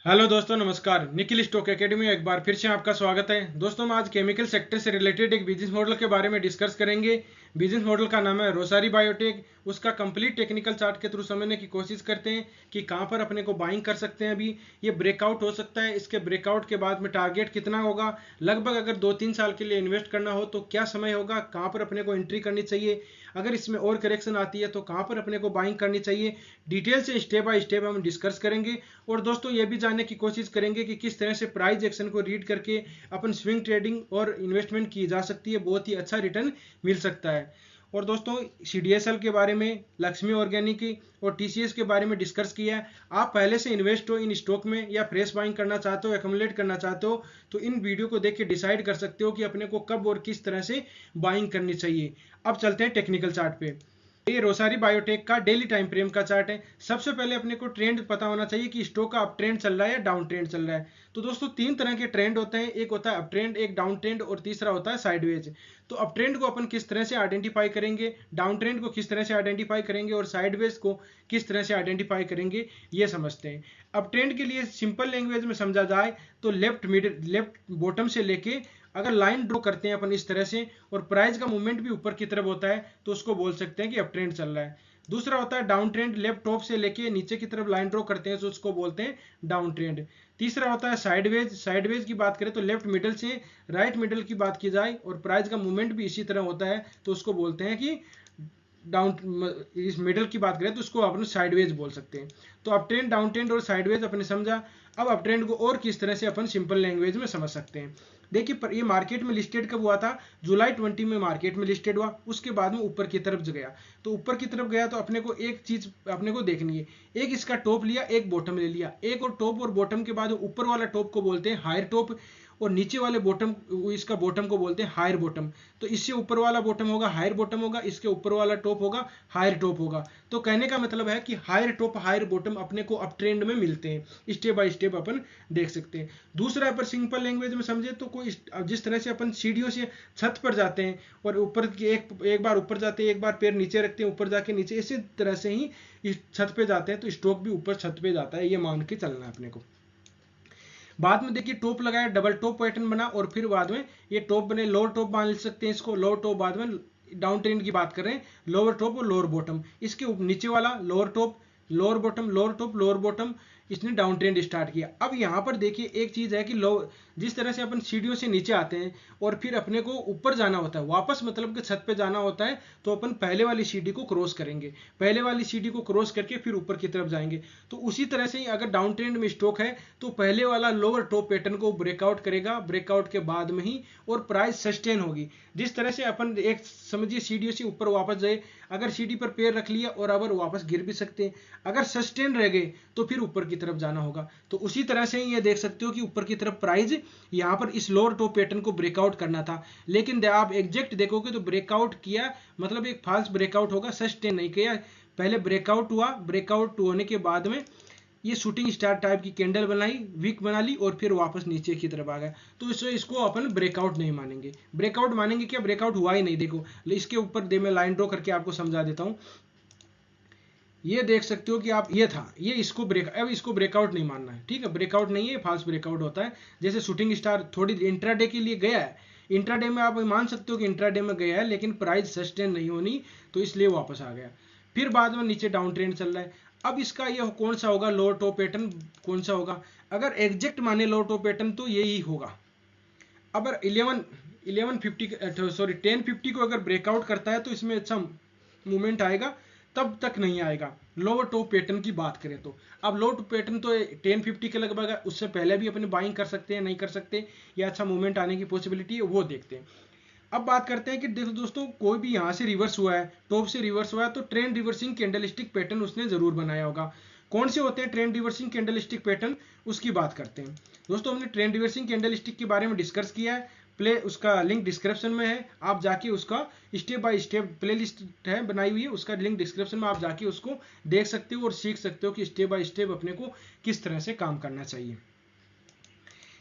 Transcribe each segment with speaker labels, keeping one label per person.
Speaker 1: Hello दोस्तों, नमस्कार। Nikhil stock academy में एक बार फिर से आपका स्वागत है। दोस्तों, हम आज केमिकल सेक्टर से रिलेटेड एक बिजनेस मॉडल के बारे में डिस्कस करेंगे। बिजनेस मॉडल का नाम है रोसारी बायोटेक। उसका कंप्लीट टेक्निकल चार्ट के थ्रू समझने की कोशिश करते हैं कि कहां पर अपने को बाइंग कर सकते हैं। अभी ये ब्रेकआउट हो सकता है, इसके ब्रेकआउट के बाद में टारगेट कितना होगा, लगभग अगर 2-3 साल के लिए इन्वेस्ट करना हो तो क्या समय होगा, कहां पर अपने को एंट्री करनी चाहिए, अगर इसमें और करेक्शन आती है तो कहां पर अपने को बाइंग करनी चाहिए। डिटेल से स्टेप बाय स्टेप हम डिस्कस करेंगे। और दोस्तों, ये भी जानने की कोशिश करेंगे कि किस तरह से प्राइस एक्शन को रीड करके अपन स्विंग ट्रेडिंग और इन्वेस्टमेंट की जा सकती है, बहुत ही अच्छा रिटर्न मिल सकता है। और दोस्तों, सीडीएसएल के बारे में, लक्ष्मी ऑर्गेनिक और टीसीएस के बारे में डिस्कस किया है। आप पहले से इन्वेस्ट हो इन स्टॉक में या फ्रेश बाइंग करना चाहते हो, एक्यूमुलेट करना चाहते हो, तो इन वीडियो को देख के डिसाइड कर सकते हो कि अपने को कब और किस तरह से बाइंग करनी चाहिए। अब चलते हैं टेक्निकल चार्ट पे। ये रोसारी बायोटेक का डेली टाइम फ्रेम का चार्ट है। सबसे पहले अपने को ट्रेंड पता होना चाहिए कि स्टॉक का अप ट्रेंड चल रहा है या डाउन ट्रेंड चल रहा है। तो दोस्तों, तीन तरह के ट्रेंड होते हैं, एक होता है अप ट्रेंड, एक डाउन ट्रेंड और तीसरा होता है साइडवेज। तो अप ट्रेंड को अपन किस तरह से आइडेंटिफाई करेंगे, डाउन ट्रेंड को किस तरह से आइडेंटिफाई करेंगे और साइडवेज को किस तरह से आइडेंटिफाई करेंगे, ये समझते हैं। अप ट्रेंड के लिए सिंपल लैंग्वेज में समझा जाए तो लेफ्ट बॉटम से लेके अगर लाइन ड्रॉ करते हैं अपन इस तरह से और प्राइस का मूवमेंट भी ऊपर की तरफ होता है तो उसको बोल सकते हैं कि अप ट्रेंड चल रहा है। दूसरा होता है डाउन ट्रेंड, लेफ्ट टॉप से लेके नीचे की तरफ लाइन ड्रॉ करते हैं तो उसको बोलते हैं डाउन ट्रेंड। तीसरा होता है साइडवेज। साइडवेज की बात करें तो लेफ्ट मिडल से राइट मिडल की बात की जाए और प्राइस का मूवमेंट भी इसी तरह होता है तो उसको बोलते हैं कि डाउन। इस मिडल की बात करें तो उसको अपन साइडवेज बोल सकते हैं। तो अप ट्रेंड, डाउन ट्रेंड और साइडवेज अपने समझा। अब अप ट्रेंड को और किस तरह से अपन सिंपल लैंग्वेज में समझ सकते हैं। देखिए, ये मार्केट में लिस्टेड कब हुआ था? जुलाई 20 में मार्केट में लिस्टेड हुआ। उसके बाद में ऊपर की तरफ गया। तो ऊपर की तरफ गया तो अपने को एक चीज अपने को देखनी है, एक इसका टॉप लिया, एक बॉटम ले लिया। एक और टॉप और बॉटम के बाद ऊपर वाला टॉप को बोलते हैं हायर टॉप और नीचे वाले बॉटम, इसका बॉटम को बोलते हैं हायर बॉटम। तो इससे ऊपर वाला बॉटम होगा हायर बॉटम होगा, इसके ऊपर वाला टॉप होगा हायर टॉप होगा। तो कहने का मतलब है कि हायर टॉप हायर बॉटम अपने को अप ट्रेंड में मिलते हैं। स्टेप बाय स्टेप अपन देख सकते हैं। दूसरा पर सिंपल लैंग्वेज में समझे तो कोई जिस तरह से अपन सीढ़ियों से छत पर जाते हैं और ऊपर की एक बार ऊपर जाते हैं, एक बार पैर नीचे रखते हैं, ऊपर जाके नीचे, इसी तरह से ही इस छत पे जाते हैं तो स्टॉक भी ऊपर छत पे जाता है, ये मान के चलना है अपने को। बाद में देखिए टॉप लगाया, डबल टॉप पैटर्न बना और फिर बाद में ये टॉप बने, लोअर टॉप मान सकते हैं इसको, लोअर टॉप। बाद में डाउन ट्रेंड की बात कर रहे हैं, लोअर टॉप और लोअर बॉटम, इसके नीचे वाला lower top, lower bottom, lower top, lower bottom, इसने डाउन ट्रेंड स्टार्ट किया। अब यहाँ पर देखिए एक चीज है कि जिस तरह से अपन सीढ़ियों से नीचे आते हैं और फिर अपने को ऊपर जाना होता है, वापस मतलब कि छत पे जाना होता है, तो अपन पहले वाली सीढ़ी को क्रॉस करेंगे, पहले वाली सीढ़ी को क्रॉस करके फिर ऊपर की तरफ जाएंगे। तो उसी तरह से ही अगर डाउन ट्रेंड में स्टॉक है तो पहले वाला लोअर टॉप पैटर्न को ब्रेकआउट करेगा, ब्रेकआउट के बाद में ही और प्राइस सस्टेन होगी। जिस तरह से अपन एक समझिए सीढ़ियों से ऊपर वापस जाए, अगर सीढ़ी पर पैर रख लिया और अगर वापस गिर भी सकते हैं, अगर सस्टेन रह गए तो फिर ऊपर की तरफ जाना होगा। तो उसी तरह से ही ये देख सकते हो कि ऊपर की तरफ प्राइस यहाँ पर इस लोअर टॉप पैटर्न को ब्रेकआउट करना था, लेकिन आप एग्जैक्ट देखोगे तो ब्रेकआउट किया मतलब एक फाल्स ब्रेकआउट होगा, सस्टेन नहीं किया। पहले ब्रेकआउट हुआ, ब्रेकआउट होने के बाद में ये शूटिंग स्टार टाइप की कैंडल बनाई, वीक बना ली और फिर वापस नीचे की तरफ आ गया। तो इसको अपन ब्रेकआउट नहीं मानेंगे। ब्रेकआउट मानेंगे क्या? ब्रेकआउट हुआ ही नहीं। देखो इसके ऊपर दे मैं लाइन ड्रॉ करके आपको समझा देता हूँ। ये देख सकते हो कि आप, ये था, ये इसको अब इसको ब्रेकआउट नहीं मानना है, ठीक है? ब्रेकआउट नहीं है, फाल्स ब्रेकआउट होता है। जैसे शूटिंग स्टार थोड़ी इंट्राडे के लिए गया है, इंट्राडे में आप मान सकते हो कि इंट्राडे में गया है, लेकिन प्राइस सस्टेन नहीं होनी तो इसलिए वापस आ गया। फिर बाद में नीचे डाउन ट्रेंड चल रहा है। अब इसका ये कौन सा होगा लोअर टॉप पैटर्न, कौन सा होगा? अगर एग्जैक्ट माने लोअर टॉप पैटर्न तो यही होगा। अगर 1050 को अगर ब्रेकआउट करता है तो इसमें अच्छा मूवमेंट आएगा, तब तक नहीं आएगा लोअर टॉप पैटर्न की बात करें तो। अब लोअर टॉप पैटर्न तो 1050 के लगभग है, उससे पहले भी अपने बाइंग कर सकते हैं, नहीं कर सकते, या अच्छा मूवमेंट आने की पॉसिबिलिटी है, वो देखते हैं। अब बात करते हैं कि देखो दोस्तों, कोई भी यहाँ से रिवर्स हुआ है, टॉप से रिवर्स हुआ है, तो ट्रेंड रिवर्सिंग कैंडलस्टिक पैटर्न उसने जरूर बनाया होगा। कौन से होते हैं ट्रेंड रिवर्सिंग कैंडलस्टिक पैटर्न, उसकी बात करते हैं। दोस्तों, हमने ट्रेंड रिवर्सिंग कैंडलस्टिक के बारे में डिस्कस किया है, प्ले उसका लिंक डिस्क्रिप्शन में है, आप जाके उसका स्टेप बाय स्टेप प्लेलिस्ट है बनाई हुई है, उसका लिंक डिस्क्रिप्शन में आप जाके उसको देख सकते हो और सीख सकते हो कि स्टेप बाय स्टेप अपने को किस तरह से काम करना चाहिए।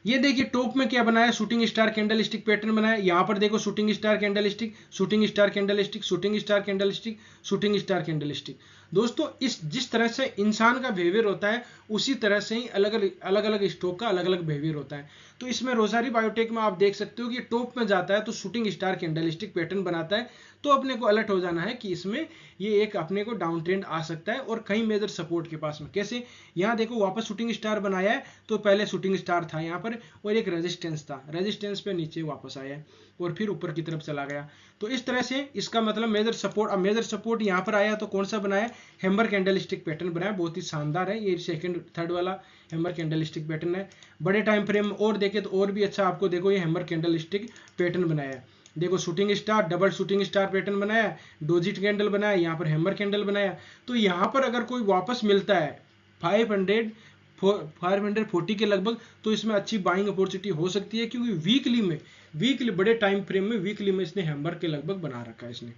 Speaker 1: ये देखिए टॉप में क्या बनाया, shooting star candle stick pattern बनाया। यहाँ पर देखो shooting star candle stick, shooting star candle stick, shooting star candle stick, shooting star candle stick. दोस्तों इस जिस तरह से इंसान का बिहेवियर होता है उसी तरह से ही अलग अलग स्टॉक का अलग अलग बिहेवियर होता है। तो इसमें रोसारी बायोटेक में आप देख सकते हो कि टॉप में जाता है तो शूटिंग स्टार कैंडलस्टिक पैटर्न बनाता है, तो अपने को अलर्ट हो जाना है कि इसमें ये एक अपने को डाउन ट्रेंड आ सकता है और कई मेजर सपोर्ट के पास में। कैसे, यहाँ देखो वापस शूटिंग स्टार बनाया है, तो पहले शूटिंग स्टार था यहाँ पर और एक रेजिस्टेंस था, रेजिस्टेंस पे नीचे वापस आया है और फिर ऊपर की तरफ चला गया। तो इस तरह से इसका मतलब मेजर सपोर्ट, अब मेजर सपोर्ट यहाँ पर आया तो कौन सा बनाया, हैमर कैंडलस्टिक पैटर्न बनाया, बहुत ही शानदार है ये सेकंड थर्ड वाला हैमर कैंडलस्टिक पैटर्न है। बड़े टाइम फ्रेम और देखे तो और भी अच्छा आपको देखो ये हैमर कैंडलस्टिक पैटर्न बनाया है। देखो shooting star, double shooting star pattern बनाया, डोजिट कैंडल बनाया, यहाँ पर हैमर कैंडल बनाया। तो यहाँ पर अगर कोई वापस मिलता है 540 के लगभग, तो इसमें अच्छी बाइंग अपॉर्चुनिटी हो सकती है, क्योंकि वीकली बड़े टाइम फ्रेम में वीकली में इसने हैमर के लगभग बना रखा है इसने।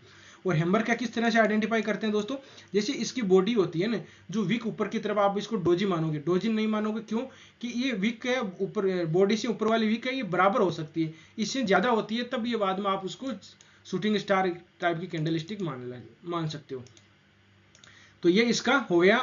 Speaker 1: और हैमर का किस तरह से आइडेंटिफाई करते हैं दोस्तों, जैसे इसकी बॉडी होती है ना जो वीक ऊपर की तरफ, आप इसको डोजी मानोगे, डोजी नहीं मानोगे, क्यों कि ये वीक है, ऊपर बॉडी से ऊपर वाली वीक है, ये बराबर हो सकती है, इससे ज्यादा होती है तब ये बाद में आप उसको शूटिंग स्टार टाइप की कैंडलस्टिक मान सकते हो। तो ये इसका हो गया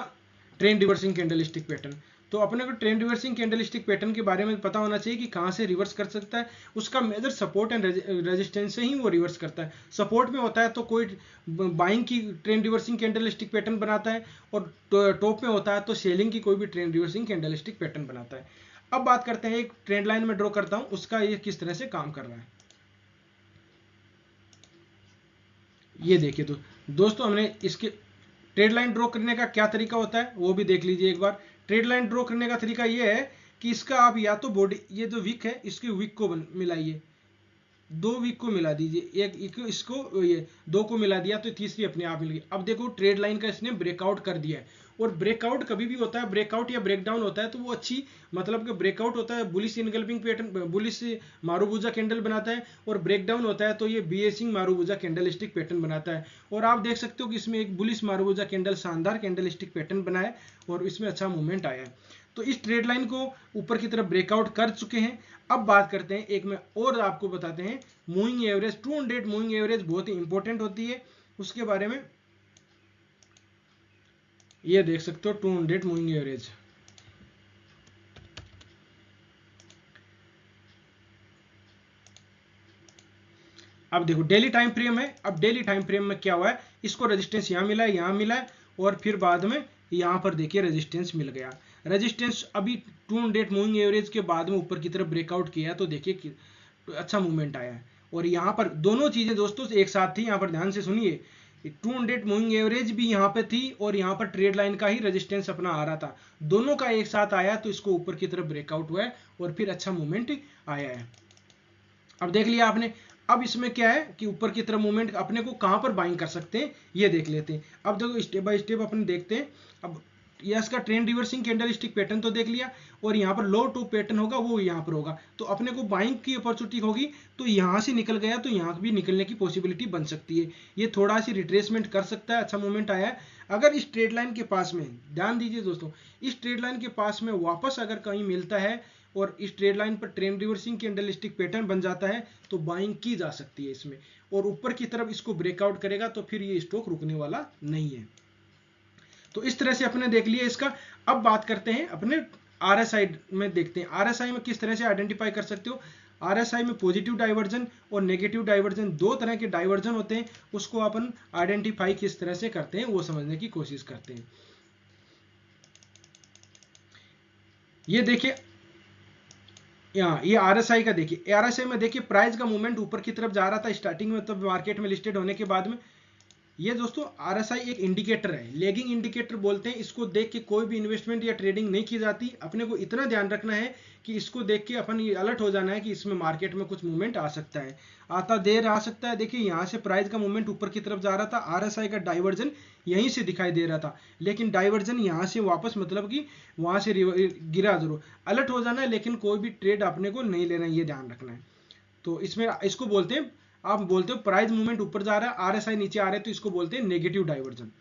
Speaker 1: ट्रेंड रिवर्सिंग कैंडलस्टिक पैटर्न। तो अपने को ट्रेंड रिवर्सिंग कैंडलस्टिक पैटर्न के बारे में पता होना चाहिए कि कहां से रिवर्स कर सकता है, उसका मेजर सपोर्ट एंड रेजिस्टेंस से ही वो रिवर्स करता है। सपोर्ट में होता है तो कोई बाइंग की ट्रेंड रिवर्सिंग कैंडलस्टिक पैटर्न बनाता है, और टॉप में होता है तो सेलिंग की कोई भी ट्रेंड रिवर्सिंग कैंडलस्टिक पैटर्न बनाता है। अब बात करते हैं, एक ट्रेंड लाइन में ड्रॉ करता हूं उसका ये किस तरह से काम कर रहा है। ये देखिए तो दोस्तों हमने इसके ट्रेड लाइन ड्रॉ करने का क्या तरीका होता है वो भी देख लीजिए एक बार। ट्रेड लाइन ड्रॉ करने का तरीका ये है कि इसका आप या तो बॉडी, ये जो वीक है इसके वीक को मिलाइए, 2 वीक को मिला दीजिए, एक इसको ये 2 को मिला दिया तो तीसरी अपने आप मिल गई। अब देखो ट्रेड लाइन का इसने ब्रेकआउट कर दिया है, और ब्रेकआउट कभी भी होता है, ब्रेकआउट या ब्रेकडाउन होता है तो वो अच्छी, मतलब कि ब्रेकआउट होता है bullish engulfing pattern, bullish marubozu candle बनाता है, और ब्रेकडाउन होता है तो ये बीएसिंग मारुबुजा कैंडलस्टिक पैटर्न बनाता है। और आप देख सकते हो कि इसमें एक बुलिश मारुबुजा कैंडल शानदार कैंडलस्टिक पैटर्न बना है और इसमें अच्छा मूवमेंट आया है। तो इस ट्रेड लाइन को ऊपर की तरफ ब्रेकआउट कर चुके हैं। अब बात करते हैं, एक में और आपको बताते हैं मूविंग एवरेज, 200 मूविंग एवरेज बहुत ही इंपॉर्टेंट होती है, उसके बारे में ये देख सकते हो 200 मूविंग एवरेज। अब देखो डेली टाइम फ्रेम है, अब डेली टाइम फ्रेम में क्या हुआ है, इसको रेजिस्टेंस यहां मिला है, यहां मिला है, और फिर बाद में यहां पर देखिए रेजिस्टेंस मिल गया। रेजिस्टेंस अभी 200 मूविंग एवरेज के बाद में ऊपर की तरफ ब्रेकआउट किया, तो देखिए अच्छा मूवमेंट आया है। और यहां पर दोनों चीजें दोस्तों एक साथ थी, यहां पर ध्यान से सुनिए, 200 मूविंग एवरेज भी यहां पे थी और यहां पर ट्रेड लाइन का ही रेजिस्टेंस अपना आ रहा था, दोनों का एक साथ आया तो इसको ऊपर की तरफ ब्रेकआउट हुआ है और फिर अच्छा मूवमेंट आया है। अब देख लिया आपने। अब इसमें क्या है कि ऊपर की तरफ मूवमेंट अपने को कहां पर बाइंग कर सकते हैं ये देख लेते हैं। अब देखो स्टेप बाय स्टेप अपन देखते हैं। अब ये इसका ट्रेंड रिवर्सिंग कैंडलस्टिक पैटर्न तो देख लिया, और यहाँ पर लो टू पैटर्न होगा वो यहाँ पर होगा, तो अपने को बाइंग की अपॉर्चुनिटी होगी, तो यहाँ से निकल गया तो यहाँ भी निकलने की पॉसिबिलिटी बन सकती है। ये थोड़ा सी रिट्रेसमेंट कर सकता है, अच्छा मूवमेंट आया है। अगर इस ट्रेड लाइन के पास में, ध्यान दीजिए दोस्तों, इस ट्रेड लाइन के पास में वापस अगर कहीं मिलता है और इस ट्रेड लाइन पर ट्रेंड रिवर्सिंग कैंडलस्टिक पैटर्न बन जाता है तो बाइंग की जा सकती है इसमें, और ऊपर की तरफ इसको ब्रेकआउट करेगा तो फिर ये स्टॉक रुकने वाला नहीं है। तो इस तरह से अपने देख लिया इसका। अब बात करते हैं अपने आरएसआई में, देखते हैं आरएसआई में किस तरह से आइडेंटिफाई कर सकते हो। आरएसआई में पॉजिटिव डाइवर्जन और नेगेटिव डाइवर्जन, दो तरह के डाइवर्जन होते हैं, उसको अपन आइडेंटिफाई किस तरह से करते हैं वो समझने की कोशिश करते हैं। ये देखिए यहाँ ये आरएसआई का देखिए, आरएसआई में देखिए प्राइस का मूवमेंट ऊपर की तरफ जा रहा था स्टार्टिंग में, तब मार्केट में लिस्टेड होने के बाद में। ये दोस्तों आरएसआई एक इंडिकेटर है, लेगिंग इंडिकेटर बोलते हैं इसको, देख के कोई भी इन्वेस्टमेंट या ट्रेडिंग नहीं की जाती। अपने को इतना ध्यान रखना है कि इसको देख के अपन ये अलर्ट हो जाना है कि इसमें मार्केट में कुछ मूवमेंट आ सकता है, आता देर आ सकता है। देखिए यहाँ से प्राइस का मूवमेंट ऊपर की तरफ जा रहा था, आरएसआई का डाइवर्जन यहीं से दिखाई दे रहा था, लेकिन डाइवर्जन यहाँ से वापस, मतलब कि वहां से गिरा जरूर, अलर्ट हो जाना है, लेकिन कोई भी ट्रेड अपने को नहीं लेना है, ये ध्यान रखना है। तो इसमें इसको बोलते हैं, आप बोलते हो प्राइस मूवमेंट ऊपर जा रहा है, आरएसआई नीचे आ रहे हैं, तो इसको बोलते हैं नेगेटिव डाइवर्जन।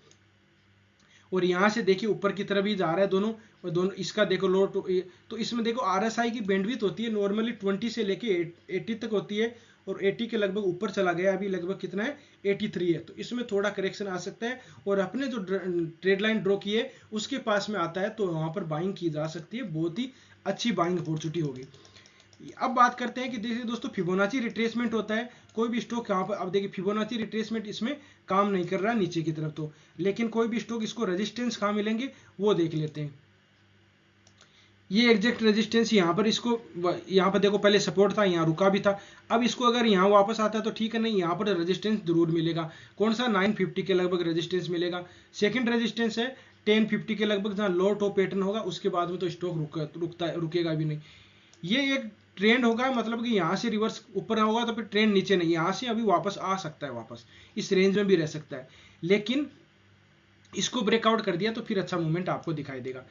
Speaker 1: और यहां से देखिए ऊपर की तरफ ही जा रहा है दोनों, और दोनों इसका देखो लो तो इसमें देखो आरएसआई की बैंडविड्थ होती है नॉर्मली 20 से लेके 80 तक होती है, और 80 के लगभग ऊपर चला गया, अभी लगभग कितना है 83 है, तो इसमें थोड़ा करेक्शन आ सकता है और अपने जो ट्रेड लाइन ड्रॉ की है उसके पास में आता है तो वहां पर बाइंग की जा सकती है, बहुत ही अच्छी बाइंग अपॉर्चुनिटी होगी। अब बात करते हैं कि देखिए दोस्तों फिबोनाची रिट्रेसमेंट होता है, कोई भी स्टॉक यहाँ पर, अब देखिए फिबोनाची रिट्रेसमेंट इसमें काम नहीं कर रहा है नीचे की तरफ, तो लेकिन कोई भी स्टॉक इसको रेजिस्टेंस कहाँ मिलेंगे वो देख लेते हैं। ये एग्जैक्ट रेजिस्टेंस यहाँ पर, इसको यहाँ पर देखो पहले सपोर्ट था, यहाँ रुका भी था, अब इसको अगर यहाँ वापस आता है तो ठीक है, नहीं यहाँ पर रेजिस्टेंस जरूर मिलेगा। कौन सा 950 के लगभग रेजिस्टेंस मिलेगा। सेकंड रेजिस्टेंस है 1050 के लगभग, जहाँ लो टॉप पैटर्न होगा उसके बाद में तो स्टॉक रुकेगा भी नहीं। ये एक ट्रेंड होगा, मतलब कि यहाँ से रिवर्स ऊपर होगा तो फिर ट्रेंड नीचे नहीं, यहाँ से अभी वापस आ सकता है, वापस इस रेंज में भी रह सकता है, लेकिन इसको ब्रेकआउट कर दिया तो फिर अच्छा मूवमेंट आपको दिखाई देगा।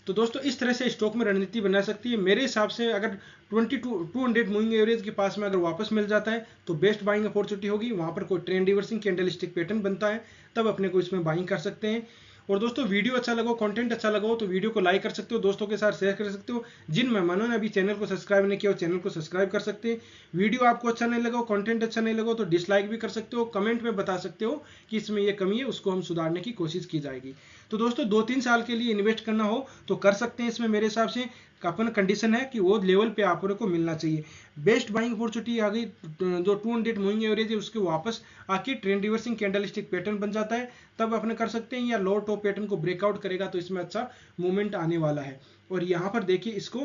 Speaker 1: तो दोस्तों इस तरह से स्टॉक में रणनीति बना सकती है मेरे हिसाब से। अगर 200 मूविंग एवरेज के पास में अगर वापस मिल जाता है तो बेस्ट बाइंग अपॉर्चुनिटी होगी, वहां पर कोई ट्रेंड रिवर्सिंग कैंडलस्टिक पैटर्न बनता है तब अपने को इसमें बाइंग कर सकते हैं। और दोस्तों वीडियो अच्छा लगा, कंटेंट अच्छा लगा हो तो वीडियो को लाइक कर सकते हो, दोस्तों के साथ शेयर कर सकते हो। जिन मेहमानों ने अभी चैनल को सब्सक्राइब नहीं किया हो चैनल को सब्सक्राइब कर सकते हैं। वीडियो आपको अच्छा नहीं लगा, कंटेंट अच्छा नहीं लगा तो डिसलाइक भी कर सकते हो, कमेंट में बता सकते हो कि इसमें ये कमी है, उसको हम सुधारने की कोशिश की जाएगी। तो दोस्तों 2-3 साल के लिए इन्वेस्ट करना हो तो कर सकते हैं इसमें, मेरे हिसाब से अपन कंडीशन है कि वो लेवल पे आप को मिलना चाहिए। बेस्ट बाइंग अपॉर्चुनिटी आ गई जो 200 मूविंग एवरेज है उसके वापस आके ट्रेंड रिवर्सिंग कैंडलस्टिक पैटर्न बन जाता है तब अपने कर सकते हैं, या लो टॉप पैटर्न को ब्रेकआउट करेगा तो इसमें अच्छा मूवमेंट आने वाला है। और यहाँ पर देखिए इसको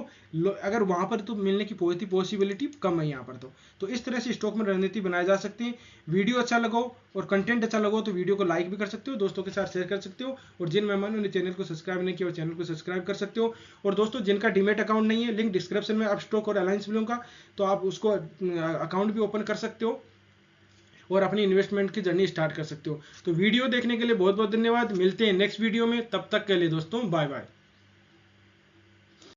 Speaker 1: अगर वहां पर तो मिलने की पॉसिबिलिटी कम है यहाँ पर, तो इस तरह से स्टॉक में रणनीति बनाई जा सकती है। वीडियो अच्छा लगा और कंटेंट अच्छा लगा तो वीडियो को लाइक भी कर सकते हो, दोस्तों के साथ शेयर कर सकते हो, और जिन मेहमानों ने चैनल को सब्सक्राइब नहीं किया और चैनल को सब्सक्राइब कर सकते हो। और दोस्तों जिनका डीमेट अकाउंट नहीं है, लिंक डिस्क्रिप्शन में आप स्टॉक और अलायंस मिलों का, तो आप उसको अकाउंट भी ओपन कर सकते हो और अपनी इन्वेस्टमेंट की जर्नी स्टार्ट कर सकते हो। तो वीडियो देखने के लिए बहुत बहुत धन्यवाद, मिलते हैं नेक्स्ट वीडियो में, तब तक के लिए दोस्तों बाय बाय।